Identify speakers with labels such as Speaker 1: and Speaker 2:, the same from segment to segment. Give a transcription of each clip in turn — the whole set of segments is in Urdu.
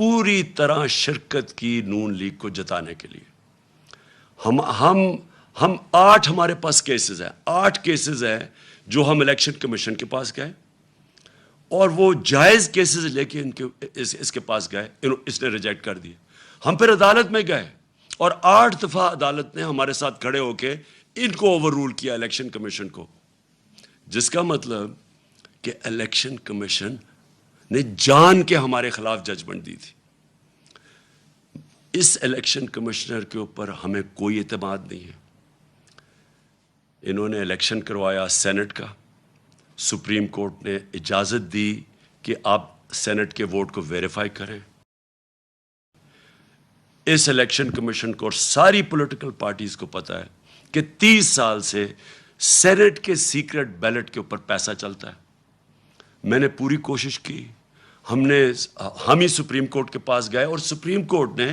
Speaker 1: پوری طرح شرکت کی نون لیگ کو جتانے کے لیے ہم 8 ہمارے پاس کیسز ہیں، 8 کیسز ہیں جو ہم الیکشن کمیشن کے پاس گئے اور وہ جائز کیسز لے کے اس کے پاس گئے، اس نے ریجیکٹ کر دیے۔ ہم پھر عدالت میں گئے اور 8 دفعہ عدالت نے ہمارے ساتھ کھڑے ہو کے ان کو اوور رول کیا، الیکشن کمیشن کو، جس کا مطلب کہ الیکشن کمیشن نے جان کے ہمارے خلاف ججمنٹ دی تھی۔ اس الیکشن کمشنر کے اوپر ہمیں کوئی اعتماد نہیں ہے۔ انہوں نے الیکشن کروایا سینٹ کا، سپریم کورٹ نے اجازت دی کہ آپ سینٹ کے ووٹ کو ویریفائی کریں۔ اس الیکشن کمیشن کو اور ساری پولیٹیکل پارٹیز کو پتا ہے کہ 30 سال سے سینٹ کے سیکرٹ بیلٹ کے اوپر پیسہ چلتا ہے۔ میں نے پوری کوشش کی، ہم ہی سپریم کورٹ کے پاس گئے اور سپریم کورٹ نے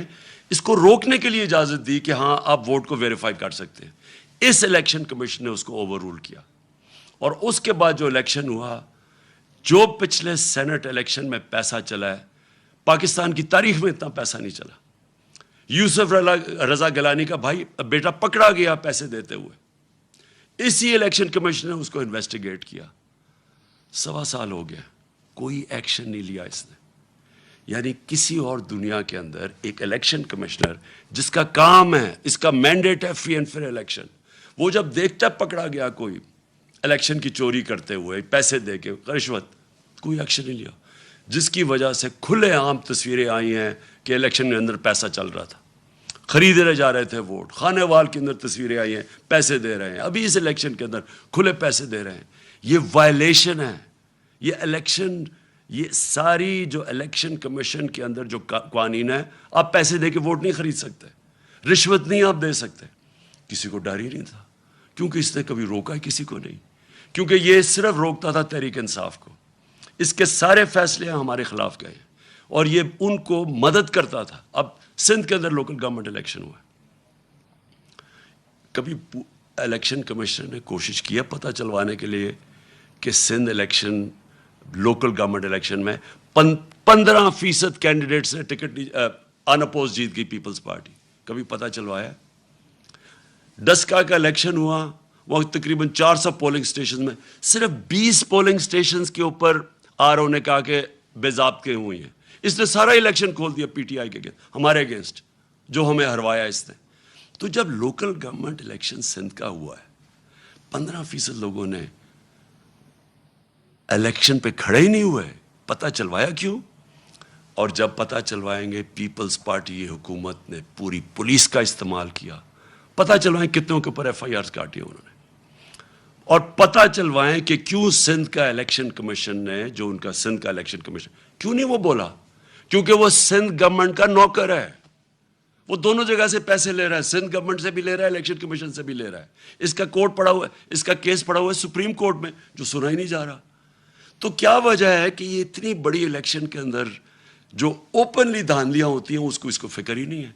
Speaker 1: اس کو روکنے کے لیے اجازت دی کہ ہاں آپ ووٹ کو ویریفائی کر سکتے ہیں۔ اس الیکشن کمیشن نے اس کو اوور رول کیا اور اس کے بعد جو الیکشن ہوا، جو پچھلے سینٹ الیکشن میں پیسہ چلا ہے، پاکستان کی تاریخ میں اتنا پیسہ نہیں چلا۔ یوسف رضا گیلانی کا بھائی بیٹا پکڑا گیا پیسے دیتے ہوئے، اسی الیکشن کمیشن نے اس کو انویسٹیگیٹ کیا۔ 1.25 سال ہو گیا، کوئی ایکشن نہیں لیا اس نے۔ یعنی کسی اور دنیا کے اندر ایک الیکشن کمشنر جس کا کام ہے، اس کا مینڈیٹ ہے فری اینڈ فیئر الیکشن، وہ جب دیکھتا ہے پکڑا گیا کوئی الیکشن کی چوری کرتے ہوئے، پیسے دے کے، رشوت، کوئی ایکشن نہیں لیا، جس کی وجہ سے کھلے عام تصویریں آئی ہیں کہ الیکشن کے اندر پیسہ چل رہا تھا، خریدے جا رہے تھے ووٹ، خانے وال کے اندر تصویریں آئی ہیں، پیسے دے رہے ہیں، ابھی اس الیکشن کے اندر کھلے پیسے دے رہے ہیں۔ یہ وائلیشن ہے، یہ الیکشن، یہ ساری جو الیکشن کمیشن کے اندر جو قوانین ہے، آپ پیسے دے کے ووٹ نہیں خرید سکتے، رشوت نہیں آپ دے سکتے۔ کسی کو ڈر ہی نہیں تھا، کیونکہ اس نے کبھی روکا ہی کسی کو نہیں، کیونکہ یہ صرف روکتا تھا تحریک انصاف کو۔ اس کے سارے فیصلے ہمارے خلاف گئے اور یہ ان کو مدد کرتا تھا۔ اب سندھ کے اندر لوکل گورنمنٹ الیکشن ہوا، کبھی الیکشن کمیشن نے کوشش کیا پتہ چلوانے کے لیے کہ Sindh election, local government election میں 15% کینڈیڈیٹس نے ٹکٹ ان اپوز جیت گئی پیپلز پارٹی، کبھی پتہ چلوایا؟ ڈسکا کا الیکشن ہوا، وہ تقریباً 400 پولنگ سٹیشن میں صرف 20 پولنگ سٹیشنز کے اوپر آر او نے کہا کہ بے ضابطے ہوئی ہیں۔ اس نے سارا الیکشن کھول دیا پی ٹی آئی کے اگینسٹ، ہمارے اگینسٹ، جو ہمیں ہروایا اس نے۔ تو جب لوکل گورنمنٹ الیکشن سندھ کا ہوا ہے، 15% لوگوں نے الیکشن پہ کھڑے ہی نہیں ہوئے، پتہ چلوایا کیوں؟ اور جب پتہ چلوائیں گے، پیپلز پارٹی حکومت نے پوری پولیس کا استعمال کیا، پتہ چلوائیں کتنوں کے اوپر ایف آئی آرز کاٹی انہوں نے، اور پتہ چلوائیں کہ کیوں سندھ کا الیکشن کمیشن نے، جو ان کا سندھ کا الیکشن کمیشن، کیوں نہیں وہ بولا؟ کیونکہ وہ سندھ گورنمنٹ کا نوکر ہے، وہ دونوں جگہ سے پیسے لے رہا ہے، سندھ گورنمنٹ سے بھی لے رہا ہے، الیکشن کمیشن سے بھی لے رہا ہے۔ اس کا کورٹ پڑا ہوا ہے، اس کا کیس پڑا ہوا ہے سپریم کورٹ میں، جو سنا ہی نہیں جا رہا۔ تو کیا وجہ ہے کہ یہ اتنی بڑی الیکشن کے اندر جو اوپنلی دھاندلیاں ہوتی ہیں اس کو فکر ہی نہیں ہے؟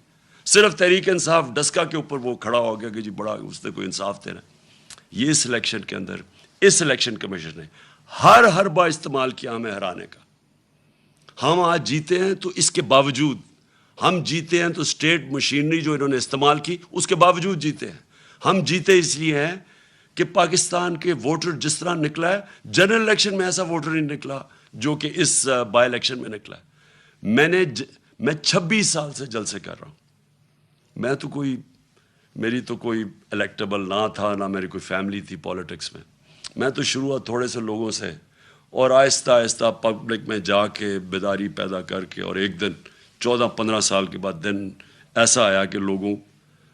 Speaker 1: صرف تحریک انصاف ڈسکا کے اوپر وہ کھڑا ہو گیا کہ جی بڑا اس نے کوئی انصاف دینا۔ یہ اس الیکشن کے اندر اس الیکشن کمیشن نے ہر حربہ استعمال کیا ہمیں ہرانے کا۔ ہم آج جیتے ہیں تو اس کے باوجود، ہم جیتے ہیں تو اسٹیٹ مشینری جو انہوں نے استعمال کی اس کے باوجود جیتے ہیں۔ ہم جیتے اس لیے ہیں کہ پاکستان کے ووٹر جس طرح نکلا ہے، جنرل الیکشن میں ایسا ووٹر نہیں نکلا جو کہ اس بائی الیکشن میں نکلا ہے۔ میں 26 سال سے جلسے کر رہا ہوں، میری تو کوئی الیکٹیبل نہ تھا، نہ میری کوئی فیملی تھی پالیٹکس میں تو شروعات تھوڑے سے لوگوں سے اور آہستہ آہستہ پبلک میں جا کے بیداری پیدا کر کے، اور ایک دن 14-15 سال کے بعد دن ایسا آیا کہ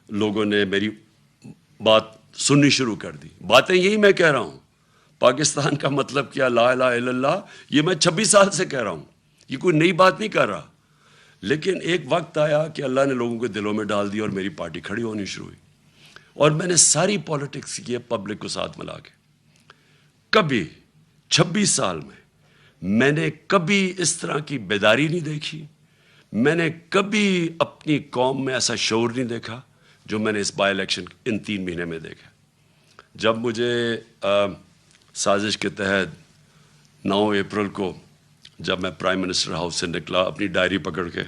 Speaker 1: لوگوں نے میری بات سننی شروع کر دی۔ باتیں یہی میں کہہ رہا ہوں، پاکستان کا مطلب کیا، لا الہ الا اللہ، یہ میں 26 سال سے کہہ رہا ہوں، یہ کوئی نئی بات نہیں کر رہا۔ لیکن ایک وقت آیا کہ اللہ نے لوگوں کے دلوں میں ڈال دیا اور میری پارٹی کھڑی ہونی شروع ہوئی، اور میں نے ساری پالیٹکس کی ہے پبلک کو ساتھ ملا کے۔ کبھی 26 سال میں نے کبھی اس طرح کی بیداری نہیں دیکھی، میں نے کبھی اپنی قوم میں ایسا شعور نہیں دیکھا جو میں نے اس بائی الیکشن ان 3 مہینے میں دیکھا۔ جب مجھے سازش کے تحت 9 اپریل کو جب میں پرائم منسٹر ہاؤس سے نکلا اپنی ڈائری پکڑ کے،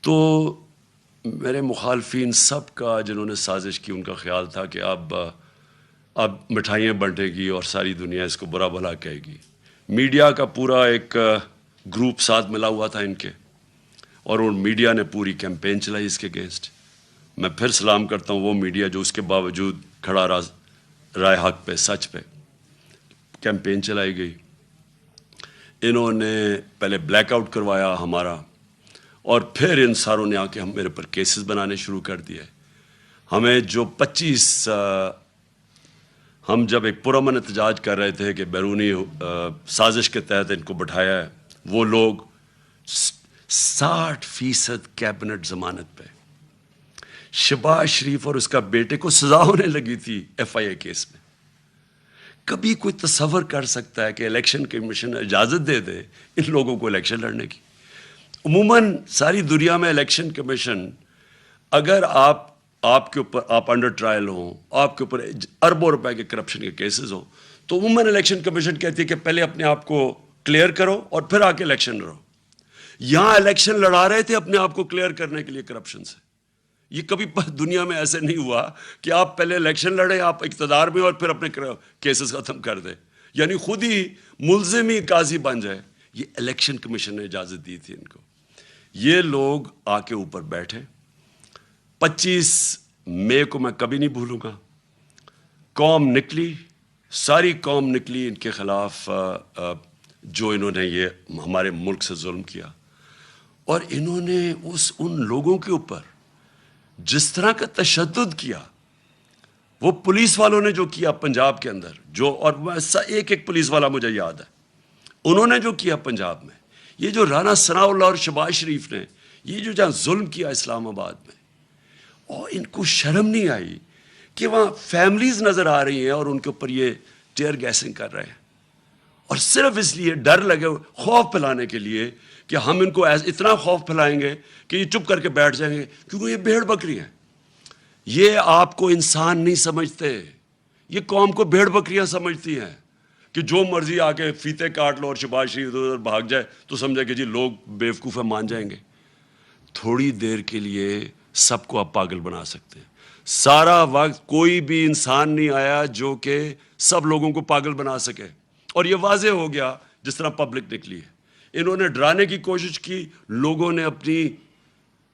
Speaker 1: تو میرے مخالفین سب کا جنہوں نے سازش کی ان کا خیال تھا کہ اب مٹھائیاں بانٹے گی اور ساری دنیا اس کو برا بھلا کہے گی. میڈیا کا پورا ایک گروپ ساتھ ملا ہوا تھا ان کے، اور ان میڈیا نے پوری کیمپین چلائی اس کے اگینسٹ. میں پھر سلام کرتا ہوں وہ میڈیا جو اس کے باوجود کھڑا رائے حق پہ، سچ پہ. کیمپین چلائی گئی. انہوں نے پہلے بلیک آؤٹ کروایا ہمارا، اور پھر ان ساروں نے آ کے ہم میرے پر کیسز بنانے شروع کر دیے. ہمیں جو 25 ہم جب ایک پرامن احتجاج کر رہے تھے کہ بیرونی سازش کے تحت ان کو بٹھایا ہے، وہ لوگ 60% کیبنٹ ضمانت پہ. شہباز شریف اور اس کا بیٹے کو سزا ہونے لگی تھی FIA کیس میں. کبھی کوئی تصور کر سکتا ہے کہ الیکشن کمیشن اجازت دے دے ان لوگوں کو الیکشن لڑنے کی؟ عموماً ساری دنیا میں الیکشن کمیشن، اگر آپ کے اوپر آپ انڈر ٹرائل ہوں، آپ کے اوپر اربوں روپے کے کرپشن کے کیسز ہوں، تو عموماً الیکشن کمیشن کہتی ہے کہ پہلے اپنے آپ کو کلیئر کرو اور پھر آ کے الیکشن لڑو. یہاں الیکشن لڑا رہے تھے اپنے آپ کو کلیئر کرنے کے لیے کرپشن سے. یہ کبھی دنیا میں ایسے نہیں ہوا کہ آپ پہلے الیکشن لڑیں، آپ اقتدار میں، اور پھر اپنے کیسز ختم کر دیں، یعنی خود ہی ملزم ہی قاضی بن جائے. یہ الیکشن کمیشن نے اجازت دی تھی ان کو. یہ لوگ آ کے اوپر بیٹھے. 25 مئی کو میں کبھی نہیں بھولوں گا. قوم نکلی، ساری قوم نکلی ان کے خلاف، جو انہوں نے یہ ہمارے ملک سے ظلم کیا. اور انہوں نے ان لوگوں کے اوپر جس طرح کا تشدد کیا، وہ پولیس والوں نے جو کیا پنجاب کے اندر، اور ایک پولیس والا مجھے یاد ہے، انہوں نے جو کیا پنجاب میں، یہ جو رانا ثناء اللہ اور شہباز شریف نے یہ جو جہاں ظلم کیا اسلام آباد میں، اور ان کو شرم نہیں آئی کہ وہاں فیملیز نظر آ رہی ہیں اور ان کے اوپر یہ ٹیئر گیسنگ کر رہے ہیں، اور صرف اس لیے ڈر لگے، خوف پھیلانے کے لیے کہ ہم ان کو اتنا خوف پھیلائیں گے کہ یہ چپ کر کے بیٹھ جائیں گے، کیونکہ یہ بھیڑ بکری ہیں. یہ آپ کو انسان نہیں سمجھتے، یہ قوم کو بھیڑ بکریاں سمجھتی ہیں کہ جو مرضی آ کے فیتے کاٹ لو اور شہباز شریف ادھر بھاگ جائے تو سمجھے کہ جی لوگ بیوقوف مان جائیں گے. تھوڑی دیر کے لیے سب کو آپ پاگل بنا سکتے ہیں. سارا وقت کوئی بھی انسان نہیں آیا جو کہ سب لوگوں کو پاگل بنا سکے، اور یہ واضح ہو گیا جس طرح پبلک نکلی ہے. انہوں نے ڈرانے کی کوشش کی، لوگوں نے اپنی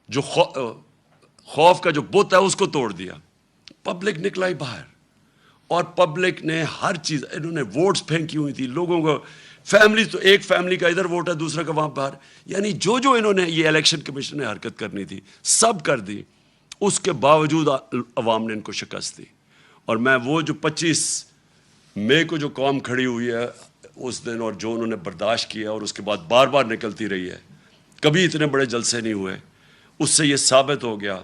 Speaker 1: جو خوف کا جو بت ہے اس کو توڑ دیا. پبلک نکلا ہی باہر، اور پبلک نے ہر چیز، انہوں نے ووٹس پھینکی ہوئی تھی لوگوں کو. فیملی تو ایک فیملی کا ادھر ووٹ ہے، دوسرا کا وہاں باہر، یعنی جو انہوں نے یہ الیکشن کمیشن نے حرکت کرنی تھی سب کر دی. اس کے باوجود عوام نے ان کو شکست دی. اور میں وہ جو 25 مئی کو جو قوم کھڑی ہوئی ہے اس دن، اور جو انہوں نے برداشت کیا اور اس کے بعد بار بار نکلتی رہی ہے، کبھی اتنے بڑے جلسے نہیں ہوئے. اس سے یہ ثابت ہو گیا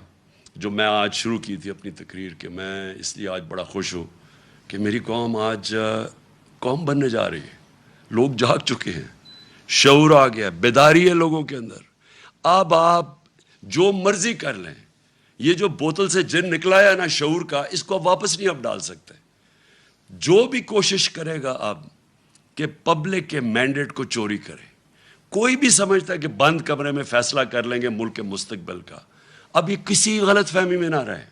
Speaker 1: جو میں آج شروع کی تھی اپنی تقریر، کہ میں اس لیے آج بڑا خوش ہوں کہ میری قوم آج قوم بننے جا رہی ہے. لوگ جاگ چکے ہیں، شعور آ گیا، بیداری ہے لوگوں کے اندر. اب آپ جو مرضی کر لیں، یہ جو بوتل سے جن نکلا ہے نا شعور کا، اس کو آپ واپس نہیں آپ ڈال سکتے. جو بھی کوشش کرے گا اب کہ پبلک کے مینڈیٹ کو چوری کرے، کوئی بھی سمجھتا ہے کہ بند کمرے میں فیصلہ کر لیں گے ملک کے مستقبل کا، اب یہ کسی غلط فہمی میں نہ رہے.